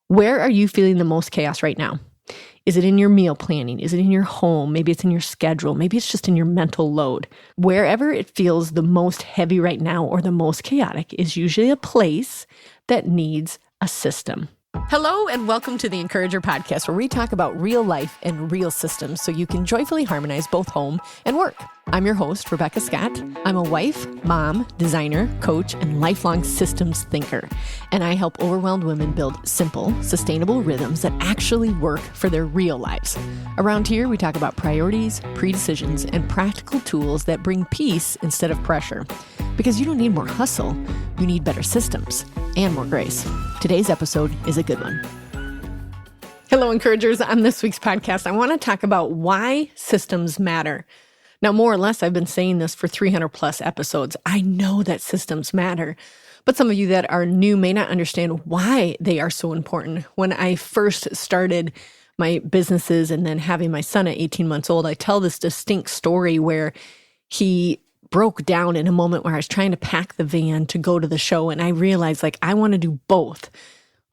Where are you feeling the most chaos right now? Is it in your meal planning? Is it in your home? Maybe it's in your schedule. Maybe it's just in your mental load. Wherever it feels the most heavy right now or the most chaotic is usually a place that needs a system. Hello and welcome to the Encourager Podcast, where we talk about real life and real systems so you can joyfully harmonize both home and work. I'm your host, Rebecca Scott. I'm a wife, mom, designer, coach, and lifelong systems thinker. And I help overwhelmed women build simple, sustainable rhythms that actually work for their real lives. Around here, we talk about priorities, pre-decisions, and practical tools that bring peace instead of pressure. Because you don't need more hustle, you need better systems and more grace. Today's episode is a good one. Hello, Encouragers. On this week's podcast, I want to talk about why systems matter. Now, more or less, I've been saying this for 300 plus episodes. I know that systems matter, but some of you that are new may not understand why they are so important. When I first started my businesses and then having my son at 18 months old, I tell this distinct story where he broke down in a moment where I was trying to pack the van to go to the show. And I realized I want to do both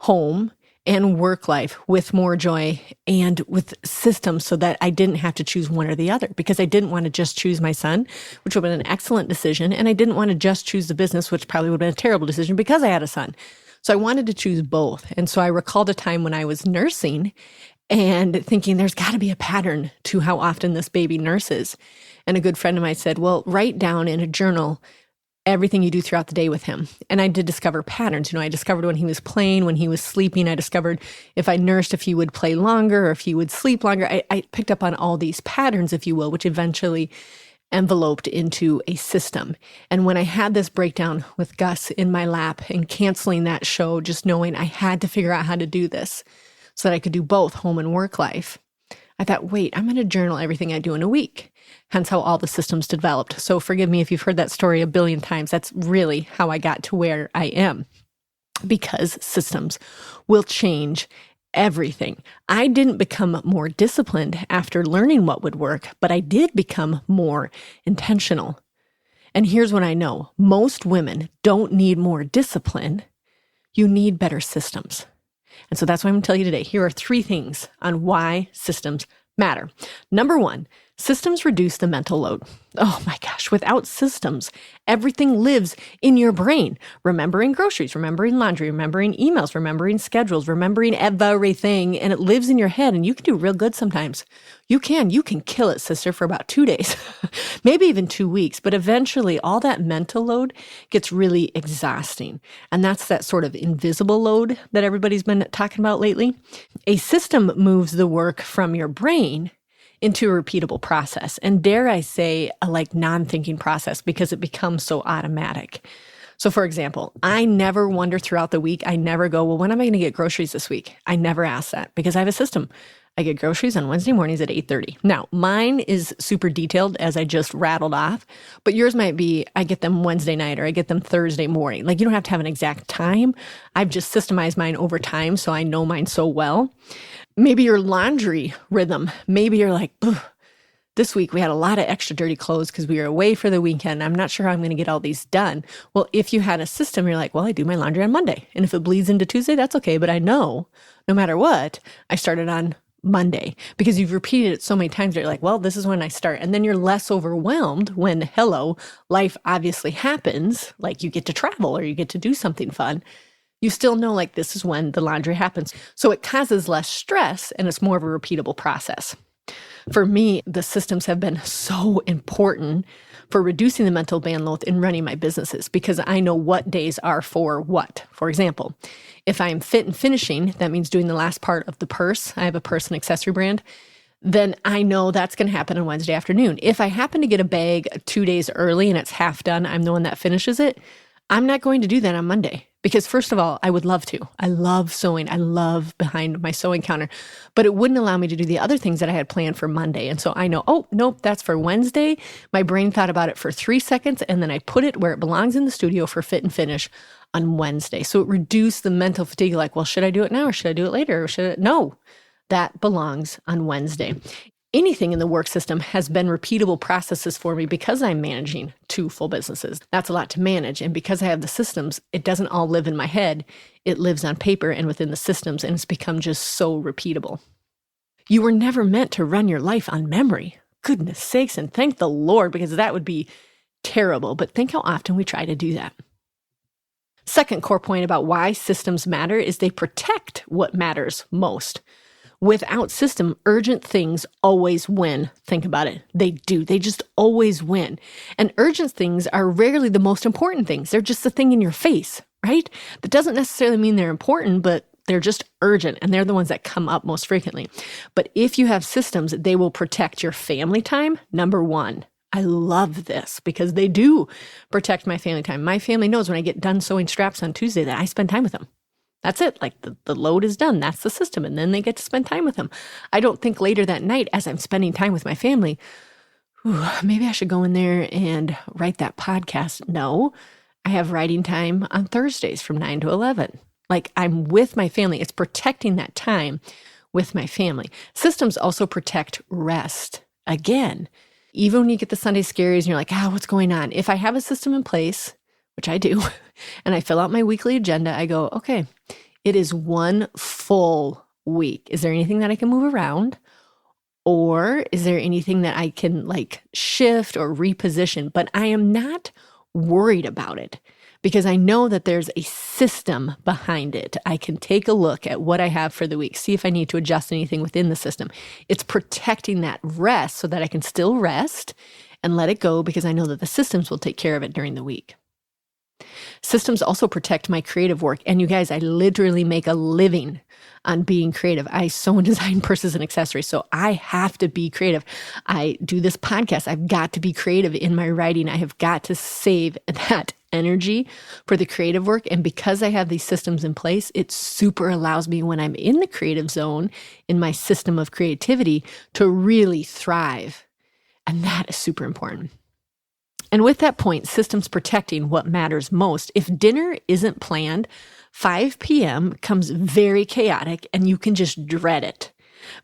home and work life with more joy and with systems so that I didn't have to choose one or the other, because I didn't want to just choose my son, which would have been an excellent decision. And I didn't want to just choose the business, which probably would have been a terrible decision because I had a son. So I wanted to choose both. And so I recalled a time when I was nursing and thinking there's got to be a pattern to how often this baby nurses. And a good friend of mine said, well, write down in a journal everything you do throughout the day with him. And I did discover patterns. I discovered when he was playing, when he was sleeping. I discovered if I nursed, if he would play longer or if he would sleep longer. I picked up on all these patterns, if you will, which eventually enveloped into a system. And when I had this breakdown with Gus in my lap and canceling that show, just knowing I had to figure out how to do this so that I could do both home and work life, I thought, wait, I'm going to journal everything I do in a week. Hence how all the systems developed. So forgive me if you've heard that story a billion times. That's really how I got to where I am, because systems will change everything. I didn't become more disciplined after learning what would work, but I did become more intentional. And here's what I know. Most women don't need more discipline. You need better systems. And so that's what I'm going to tell you today. Here are 3 things on why systems matter. Number 1, systems reduce the mental load. Oh my gosh, without systems, everything lives in your brain. Remembering groceries, remembering laundry, remembering emails, remembering schedules, remembering everything, and it lives in your head, and you can do real good sometimes. You can kill it, sister, for about 2 days, maybe even 2 weeks, but eventually all that mental load gets really exhausting. And that's that sort of invisible load that everybody's been talking about lately. A system moves the work from your brain into a repeatable process. And dare I say, a non-thinking process, because it becomes so automatic. So for example, I never wonder throughout the week, I never go, well, when am I going to get groceries this week? I never ask that because I have a system. I get groceries on Wednesday mornings at 8:30. Now, mine is super detailed, as I just rattled off, but yours might be, I get them Wednesday night or I get them Thursday morning. You don't have to have an exact time. I've just systemized mine over time, so I know mine so well. Maybe your laundry rhythm. Maybe you're like, this week we had a lot of extra dirty clothes because we were away for the weekend. I'm not sure how I'm going to get all these done. Well, if you had a system, you're like, well, I do my laundry on Monday. And if it bleeds into Tuesday, that's okay. But I know no matter what, I started on Monday, because you've repeated it so many times that you're like, well, this is when I start. And then you're less overwhelmed when, life obviously happens, like you get to travel or you get to do something fun. You still know this is when the laundry happens. So it causes less stress and it's more of a repeatable process. For me, the systems have been so important for reducing the mental bandwidth in running my businesses, because I know what days are for what. For example, if I'm fit and finishing, that means doing the last part of the purse. I have a purse and accessory brand. Then I know that's going to happen on Wednesday afternoon. If I happen to get a bag 2 days early and it's half done, I'm the one that finishes it, I'm not going to do that on Monday. Because first of all, I would love to. I love sewing. I love behind my sewing counter, but it wouldn't allow me to do the other things that I had planned for Monday. And so I know, oh, nope, that's for Wednesday. My brain thought about it for 3 seconds, and then I put it where it belongs in the studio for fit and finish on Wednesday. So it reduced the mental fatigue, well, should I do it now or should I do it later? No, that belongs on Wednesday. Anything in the work system has been repeatable processes for me because I'm managing 2 full businesses. That's a lot to manage. And because I have the systems, it doesn't all live in my head. It lives on paper and within the systems, and it's become just so repeatable. You were never meant to run your life on memory. Goodness sakes, and thank the Lord, because that would be terrible. But think how often we try to do that. Second core point about why systems matter is they protect what matters most. Without system, urgent things always win. Think about it. They do. They just always win. And urgent things are rarely the most important things. They're just the thing in your face, right? That doesn't necessarily mean they're important, but they're just urgent, and they're the ones that come up most frequently. But if you have systems, they will protect your family time, number one. I love this because they do protect my family time. My family knows when I get done sewing straps on Tuesday that I spend time with them. That's it. Like the load is done. That's the system. And then they get to spend time with them. I don't think later that night as I'm spending time with my family, maybe I should go in there and write that podcast. No, I have writing time on Thursdays from 9 to 11. Like I'm with my family. It's protecting that time with my family. Systems also protect rest. Again, even when you get the Sunday scaries and you're like, what's going on? If I have a system in place, which I do, and I fill out my weekly agenda, I go, okay, it is one full week. Is there anything that I can move around? Or is there anything that I can like shift or reposition? But I am not worried about it because I know that there's a system behind it. I can take a look at what I have for the week, see if I need to adjust anything within the system. It's protecting that rest so that I can still rest and let it go because I know that the systems will take care of it during the week. Systems also protect my creative work. And you guys, I literally make a living on being creative. I sew and design purses and accessories. So I have to be creative. I do this podcast. I've got to be creative in my writing. I have got to save that energy for the creative work. And because I have these systems in place, it super allows me when I'm in the creative zone, in my system of creativity, to really thrive. And that is super important. And with that point, systems protecting what matters most. If dinner isn't planned, 5 p.m. comes very chaotic and you can just dread it.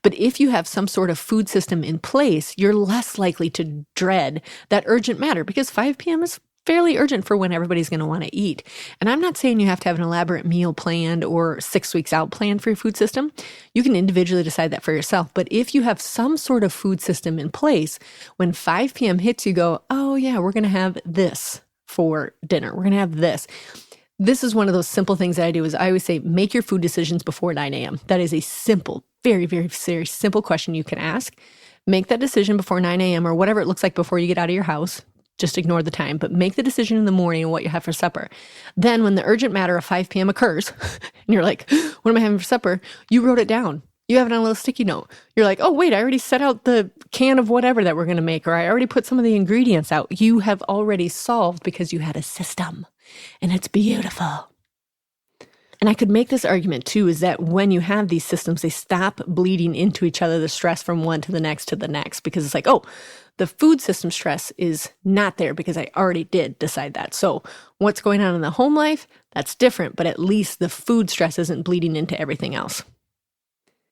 But if you have some sort of food system in place, you're less likely to dread that urgent matter because 5 p.m. is fairly urgent for when everybody's going to want to eat. And I'm not saying you have to have an elaborate meal planned or 6 weeks out planned for your food system. You can individually decide that for yourself. But if you have some sort of food system in place, when 5 p.m. hits, you go, oh yeah, we're going to have this for dinner. We're going to have this. This is one of those simple things that I do is I always say, make your food decisions before 9 a.m. That is a simple, very, very, very simple question you can ask. Make that decision before 9 a.m. or whatever it looks like before you get out of your house. Just ignore the time, but make the decision in the morning on what you have for supper. Then when the urgent matter of 5 p.m. occurs, and you're like, what am I having for supper? You wrote it down. You have it on a little sticky note. You're like, oh, wait, I already set out the can of whatever that we're going to make, or I already put some of the ingredients out. You have already solved because you had a system, and it's beautiful. And I could make this argument too, is that when you have these systems, they stop bleeding into each other, the stress from one to the next, because it's like, oh, the food system stress is not there because I already did decide that. So what's going on in the home life, that's different, but at least the food stress isn't bleeding into everything else.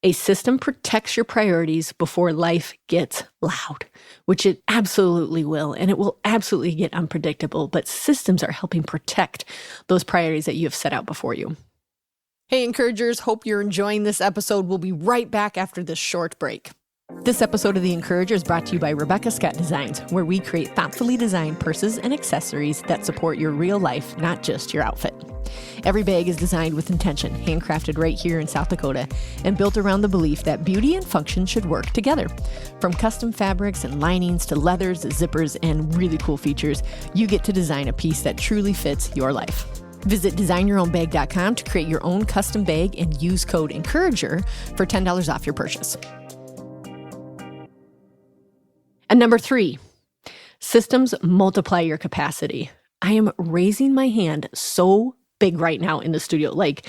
A system protects your priorities before life gets loud, which it absolutely will, and it will absolutely get unpredictable, but systems are helping protect those priorities that you have set out before you. Hey, Encouragers, hope you're enjoying this episode. We'll be right back after this short break. This episode of The Encourager is brought to you by Rebecca Scott Designs, where we create thoughtfully designed purses and accessories that support your real life, not just your outfit. Every bag is designed with intention, handcrafted right here in South Dakota, and built around the belief that beauty and function should work together. From custom fabrics and linings to leathers, zippers, and really cool features, you get to design a piece that truly fits your life. Visit designyourownbag.com to create your own custom bag and use code ENCOURAGER for $10 off your purchase. And number 3, systems multiply your capacity. I am raising my hand so big right now in the studio. Like,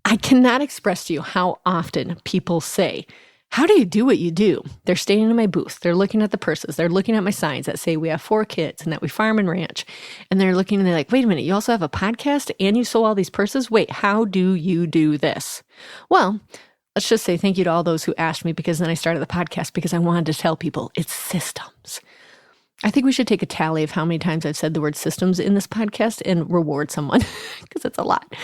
I cannot express to you how often people say, how do you do what you do? They're staying in my booth. They're looking at the purses. They're looking at my signs that say we have 4 kids and that we farm and ranch. And they're looking and they're like, wait a minute, you also have a podcast and you sew all these purses? Wait, how do you do this? Well, let's just say thank you to all those who asked me, because then I started the podcast because I wanted to tell people it's systems. I think we should take a tally of how many times I've said the word systems in this podcast and reward someone because it's a lot.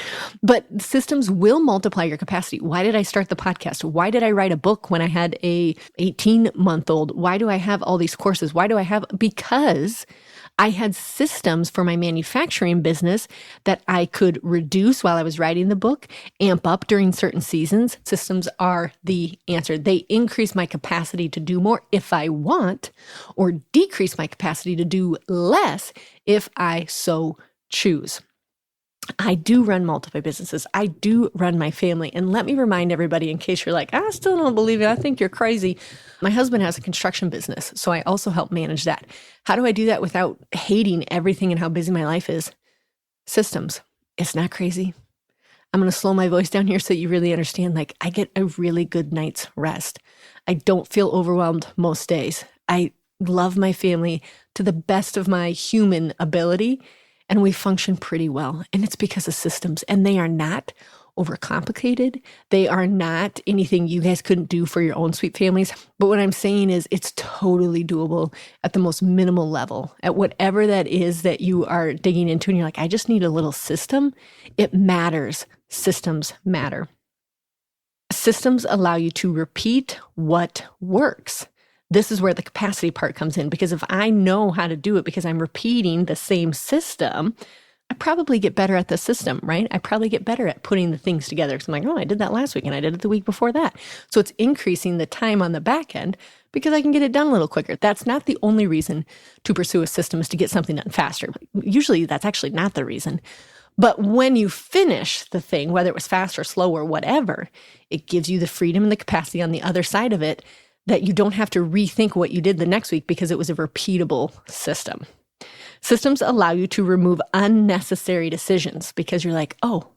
But systems will multiply your capacity. Why did I start the podcast? Why did I write a book when I had a 18-month-old? Why do I have all these courses? Because I had systems for my manufacturing business that I could reduce while I was writing the book, amp up during certain seasons. Systems are the answer. They increase my capacity to do more if I want, or decrease my capacity to do less if I so choose. I do run multiple businesses. I do run my family. And let me remind everybody, in case you're like, I still don't believe it, I think you're crazy. My husband has a construction business, so I also help manage that. How do I do that without hating everything and how busy my life is? Systems. It's not crazy. I'm going to slow my voice down here so you really understand. Like, I get a really good night's rest. I don't feel overwhelmed most days. I love my family to the best of my human ability, and we function pretty well. And it's because of systems, and they are not overcomplicated. They are not anything you guys couldn't do for your own sweet families. But what I'm saying is it's totally doable at the most minimal level, at whatever that is that you are digging into. And you're like, I just need a little system. It matters. Systems matter. Systems allow you to repeat what works. This is where the capacity part comes in, because if I know how to do it because I'm repeating the same system, I probably get better at the system, right? I probably get better at putting the things together because I'm like, oh, I did that last week and I did it the week before that. So it's increasing the time on the back end because I can get it done a little quicker. That's not the only reason to pursue a system, is to get something done faster. Usually that's actually not the reason. But when you finish the thing, whether it was fast or slow or whatever, it gives you the freedom and the capacity on the other side of it that you don't have to rethink what you did the next week because it was a repeatable system. Systems allow you to remove unnecessary decisions because you're like, oh,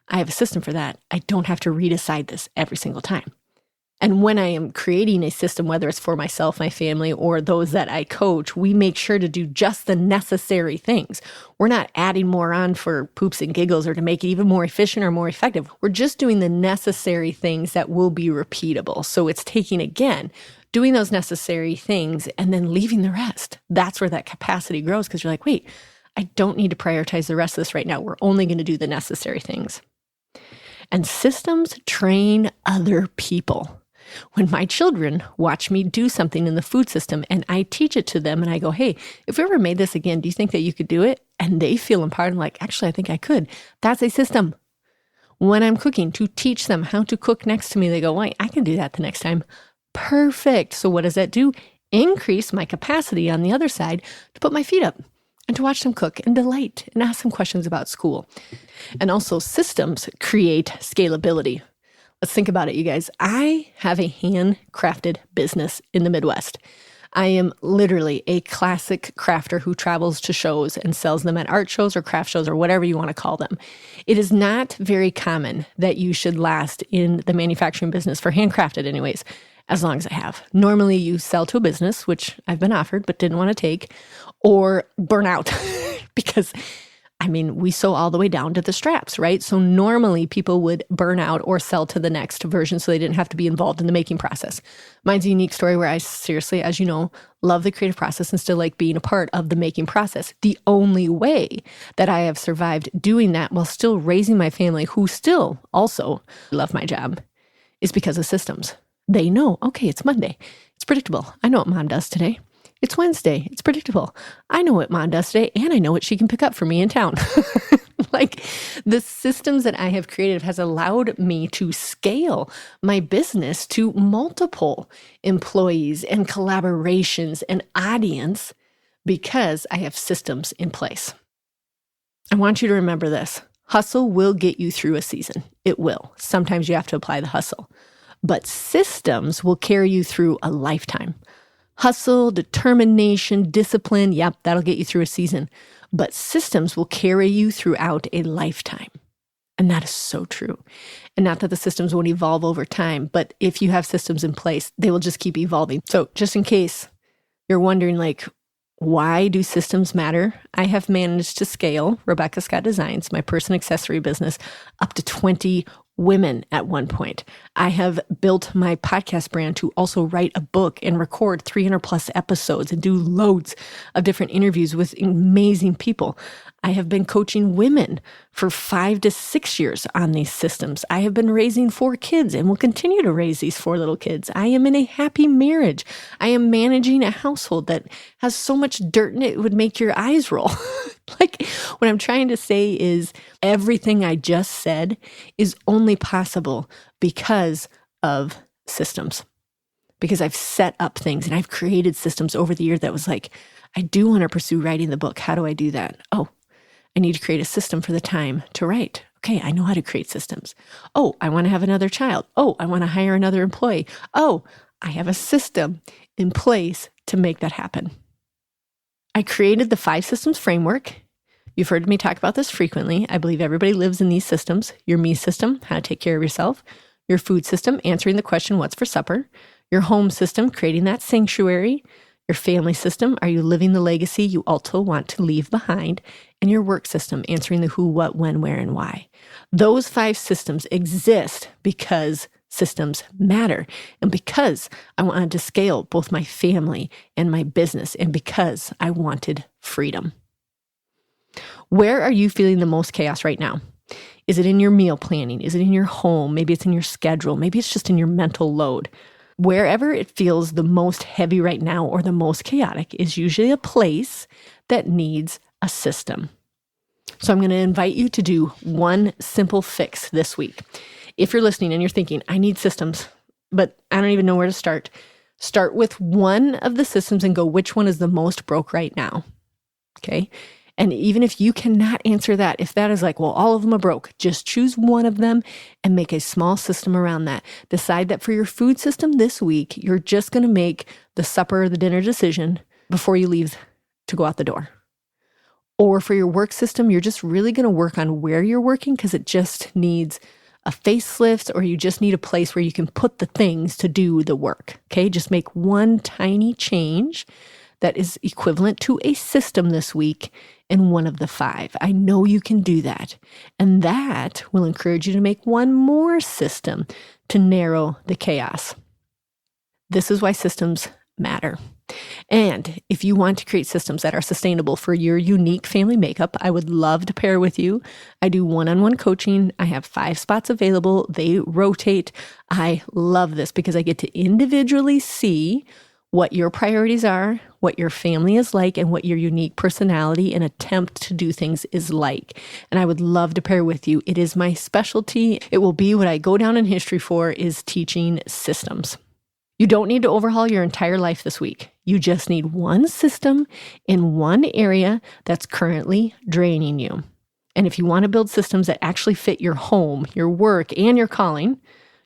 I have a system for that. I don't have to redecide this every single time. And when I am creating a system, whether it's for myself, my family, or those that I coach, we make sure to do just the necessary things. We're not adding more on for poops and giggles or to make it even more efficient or more effective. We're just doing the necessary things that will be repeatable. So it's taking, again, doing those necessary things and then leaving the rest. That's where that capacity grows, because you're like, wait, I don't need to prioritize the rest of this right now. We're only going to do the necessary things. And systems train other people. When my children watch me do something in the food system and I teach it to them and I go, hey, if we ever made this again, do you think that you could do it? And they feel empowered and like, actually, I think I could. That's a system. When I'm cooking, to teach them how to cook next to me, they go, wait, I can do that the next time. Perfect. So what does that do? Increase my capacity on the other side to put my feet up and to watch them cook and delight and ask them questions about school. And also, systems create scalability. Let's think about it, you guys. I have a handcrafted business in the Midwest. I am literally a classic crafter who travels to shows and sells them at art shows or craft shows or whatever you want to call them. It is not very common that you should last in the manufacturing business, for handcrafted anyways, as long as I have. Normally you sell to a business, which I've been offered but didn't want to take, or burn out because we sew all the way down to the straps, right? So normally people would burn out or sell to the next version so they didn't have to be involved in the making process. Mine's a unique story where I seriously, as you know, love the creative process and still like being a part of the making process. The only way that I have survived doing that while still raising my family, who still also love my job, is because of systems. They know, okay, it's Monday. It's predictable. I know what mom does today. It's Wednesday. It's predictable. I know what mom does today, and I know what she can pick up for me in town. Like, the systems that I have created has allowed me to scale my business to multiple employees and collaborations and audience because I have systems in place. I want you to remember this. Hustle will get you through a season. It will. Sometimes you have to apply the hustle. But systems will carry you through a lifetime. Hustle, determination, discipline, yep, that'll get you through a season. But systems will carry you throughout a lifetime. And that is so true. And not that the systems won't evolve over time, but if you have systems in place, they will just keep evolving. So just in case you're wondering, like, why do systems matter? I have managed to scale Rebecca Scott Designs, my purse and accessory business, up to $20 women at one point. I have built my podcast brand to also write a book and record 300 plus episodes and do loads of different interviews with amazing people. I have been coaching women for 5 to 6 years on these systems. I have been raising 4 kids and will continue to raise these 4 little kids. I am in a happy marriage. I am managing a household that has so much dirt in it, it would make your eyes roll. Like, what I'm trying to say is everything I just said is only possible because of systems. Because I've set up things and I've created systems over the year that was like, I do want to pursue writing the book. How do I do that? Oh, I need to create a system for the time to write. Okay, I know how to create systems. Oh, I want to have another child. Oh, I want to hire another employee. Oh, I have a system in place to make that happen. I created the 5 systems framework. You've heard me talk about this frequently. I believe everybody lives in these systems. Your me system, how to take care of yourself. Your food system, answering the question, what's for supper. Your home system, creating that sanctuary. Your family system, are you living the legacy you also want to leave behind? And your work system, answering the who, what, when, where, and why. Those 5 systems exist because systems matter, and because I wanted to scale both my family and my business, and because I wanted freedom. Where are you feeling the most chaos right now? Is it in your meal planning? Is it in your home? Maybe it's in your schedule. Maybe it's just in your mental load. Wherever it feels the most heavy right now or the most chaotic is usually a place that needs a system. So I'm going to invite you to do one simple fix this week. If you're listening and you're thinking, I need systems, but I don't even know where to start, start with one of the systems and go, which one is the most broke right now? Okay. And even if you cannot answer that, if that is like, well, all of them are broke, just choose one of them and make a small system around that. Decide that for your food system this week, you're just going to make the supper or the dinner decision before you leave to go out the door. Or for your work system, you're just really going to work on where you're working because it just needs a facelift, or you just need a place where you can put the things to do the work. Okay, just make one tiny change that is equivalent to a system this week in one of the 5. I know you can do that. And that will encourage you to make one more system to narrow the chaos. This is why systems matter. And if you want to create systems that are sustainable for your unique family makeup, I would love to pair with you. I do one-on-one coaching. I have 5 spots available. They rotate. I love this because I get to individually see what your priorities are, what your family is like, and what your unique personality and attempt to do things is like. And I would love to pair with you. It is my specialty. It will be what I go down in history for, is teaching systems. You don't need to overhaul your entire life this week. You just need one system in one area that's currently draining you. And if you want to build systems that actually fit your home, your work, and your calling,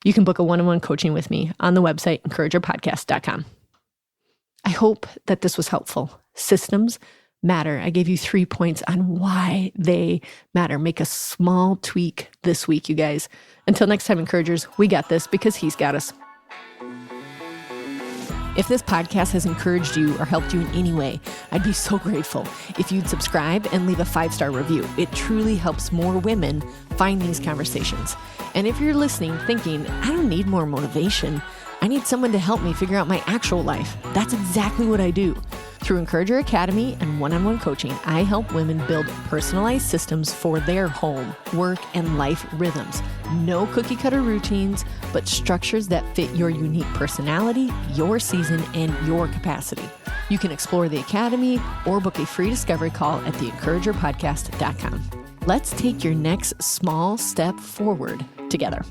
you can book a one-on-one coaching with me on the website, encouragerpodcast.com. I hope that this was helpful. Systems matter. I gave you 3 points on why they matter. Make a small tweak this week, you guys. Until next time, encouragers, we got this because he's got us. If this podcast has encouraged you or helped you in any way, I'd be so grateful if you'd subscribe and leave a 5-star review. It truly helps more women find these conversations. And if you're listening thinking, I don't need more motivation, I need someone to help me figure out my actual life, that's exactly what I do. Through Encourager Academy and one-on-one coaching, I help women build personalized systems for their home, work, and life rhythms. No cookie-cutter routines, but structures that fit your unique personality, your season, and your capacity. You can explore the Academy or book a free discovery call at theencouragerpodcast.com. Let's take your next small step forward together.